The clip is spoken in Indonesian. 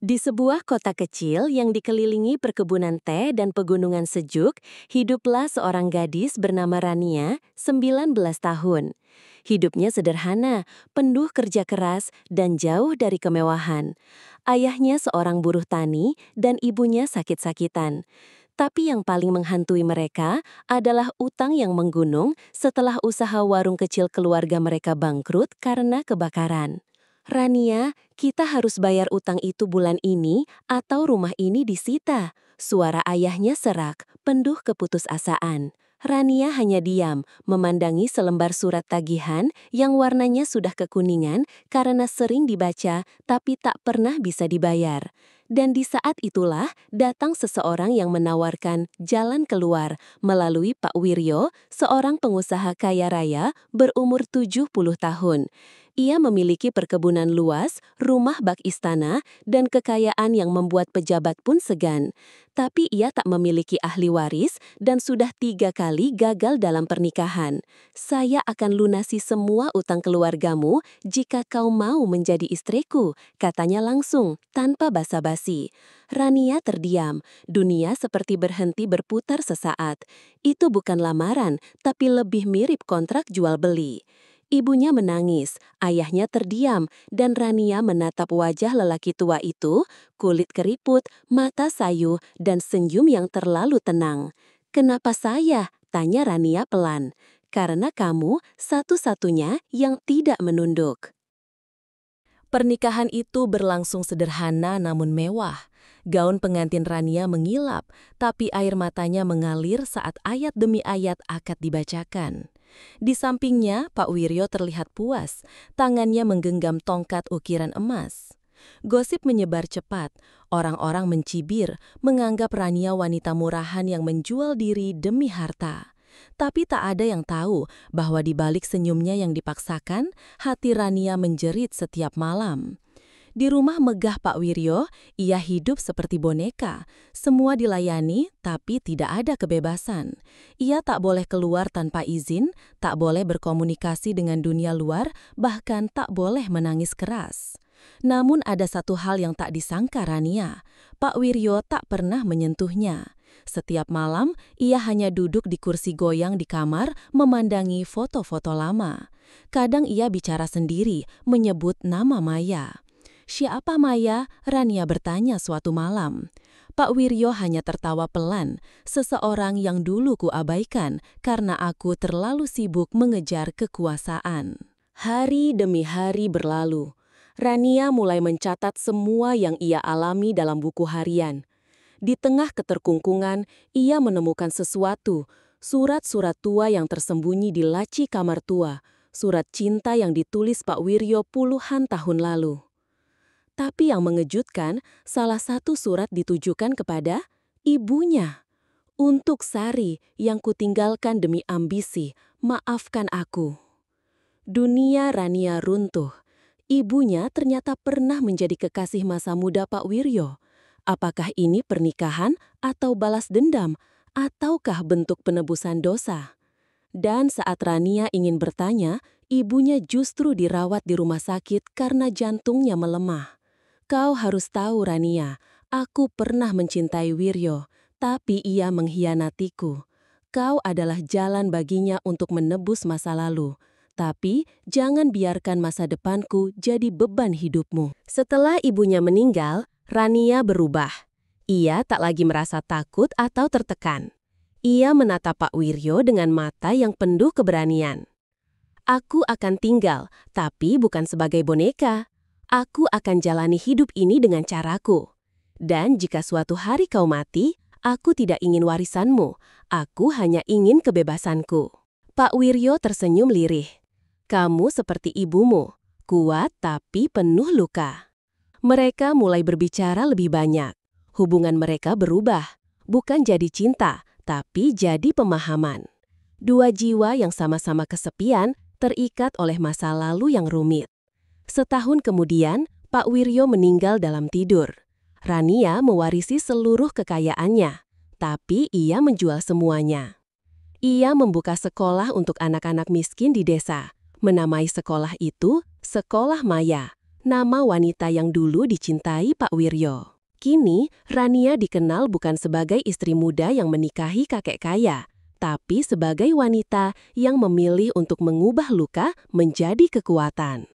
Di sebuah kota kecil yang dikelilingi perkebunan teh dan pegunungan sejuk, hiduplah seorang gadis bernama Rania, 19 tahun. Hidupnya sederhana, penuh kerja keras, dan jauh dari kemewahan. Ayahnya seorang buruh tani dan ibunya sakit-sakitan. Tapi yang paling menghantui mereka adalah utang yang menggunung setelah usaha warung kecil keluarga mereka bangkrut karena kebakaran. Rania, kita harus bayar utang itu bulan ini atau rumah ini disita. Suara ayahnya serak, penuh keputusasaan. Rania hanya diam, memandangi selembar surat tagihan yang warnanya sudah kekuningan karena sering dibaca tapi tak pernah bisa dibayar. Dan di saat itulah datang seseorang yang menawarkan jalan keluar melalui Pak Wiryo, seorang pengusaha kaya raya berumur 70 tahun. Ia memiliki perkebunan luas, rumah bak istana, dan kekayaan yang membuat pejabat pun segan. Tapi ia tak memiliki ahli waris dan sudah 3 kali gagal dalam pernikahan. Saya akan lunasi semua utang keluargamu jika kau mau menjadi istriku, katanya langsung, tanpa basa-basi. Rania terdiam, dunia seperti berhenti berputar sesaat. Itu bukan lamaran, tapi lebih mirip kontrak jual-beli. Ibunya menangis, ayahnya terdiam, dan Rania menatap wajah lelaki tua itu, kulit keriput, mata sayu, dan senyum yang terlalu tenang. "Kenapa saya?" tanya Rania pelan. "Karena kamu satu-satunya yang tidak menunduk." Pernikahan itu berlangsung sederhana namun mewah. Gaun pengantin Rania mengilap, tapi air matanya mengalir saat ayat demi ayat akad dibacakan. Di sampingnya, Pak Wiryo terlihat puas, tangannya menggenggam tongkat ukiran emas. Gosip menyebar cepat, orang-orang mencibir, menganggap Rania wanita murahan yang menjual diri demi harta. Tapi tak ada yang tahu bahwa di balik senyumnya yang dipaksakan, hati Rania menjerit setiap malam. Di rumah megah Pak Wiryo, ia hidup seperti boneka. Semua dilayani, tapi tidak ada kebebasan. Ia tak boleh keluar tanpa izin, tak boleh berkomunikasi dengan dunia luar, bahkan tak boleh menangis keras. Namun ada satu hal yang tak disangka Rania. Pak Wiryo tak pernah menyentuhnya. Setiap malam, ia hanya duduk di kursi goyang di kamar, memandangi foto-foto lama. Kadang ia bicara sendiri, menyebut nama Maya. "Siapa Maya?" Rania bertanya suatu malam. Pak Wiryo hanya tertawa pelan, "Seseorang yang dulu kuabaikan karena aku terlalu sibuk mengejar kekuasaan." Hari demi hari berlalu. Rania mulai mencatat semua yang ia alami dalam buku harian. Di tengah keterkungkungan, ia menemukan sesuatu, surat-surat tua yang tersembunyi di laci kamar tua, surat cinta yang ditulis Pak Wiryo puluhan tahun lalu. Tapi yang mengejutkan, salah satu surat ditujukan kepada ibunya. "Untuk Sari yang kutinggalkan demi ambisi, maafkan aku." Dunia Rania runtuh. Ibunya ternyata pernah menjadi kekasih masa muda Pak Wiryo. Apakah ini pernikahan atau balas dendam, ataukah bentuk penebusan dosa? Dan saat Rania ingin bertanya, ibunya justru dirawat di rumah sakit karena jantungnya melemah. "Kau harus tahu Rania, aku pernah mencintai Wiryo, tapi ia mengkhianatiku. Kau adalah jalan baginya untuk menebus masa lalu. Tapi jangan biarkan masa depanku jadi beban hidupmu." Setelah ibunya meninggal, Rania berubah. Ia tak lagi merasa takut atau tertekan. Ia menatap Pak Wiryo dengan mata yang penuh keberanian. "Aku akan tinggal, tapi bukan sebagai boneka. Aku akan jalani hidup ini dengan caraku. Dan jika suatu hari kau mati, aku tidak ingin warisanmu. Aku hanya ingin kebebasanku." Pak Wiryo tersenyum lirih. "Kamu seperti ibumu, kuat tapi penuh luka." Mereka mulai berbicara lebih banyak. Hubungan mereka berubah, bukan jadi cinta, tapi jadi pemahaman. Dua jiwa yang sama-sama kesepian, terikat oleh masa lalu yang rumit. Setahun kemudian, Pak Wiryo meninggal dalam tidur. Rania mewarisi seluruh kekayaannya, tapi ia menjual semuanya. Ia membuka sekolah untuk anak-anak miskin di desa, menamai sekolah itu Sekolah Maya. nama wanita yang dulu dicintai Pak Wiryo. Kini, Rania dikenal bukan sebagai istri muda yang menikahi kakek kaya, tapi sebagai wanita yang memilih untuk mengubah luka menjadi kekuatan.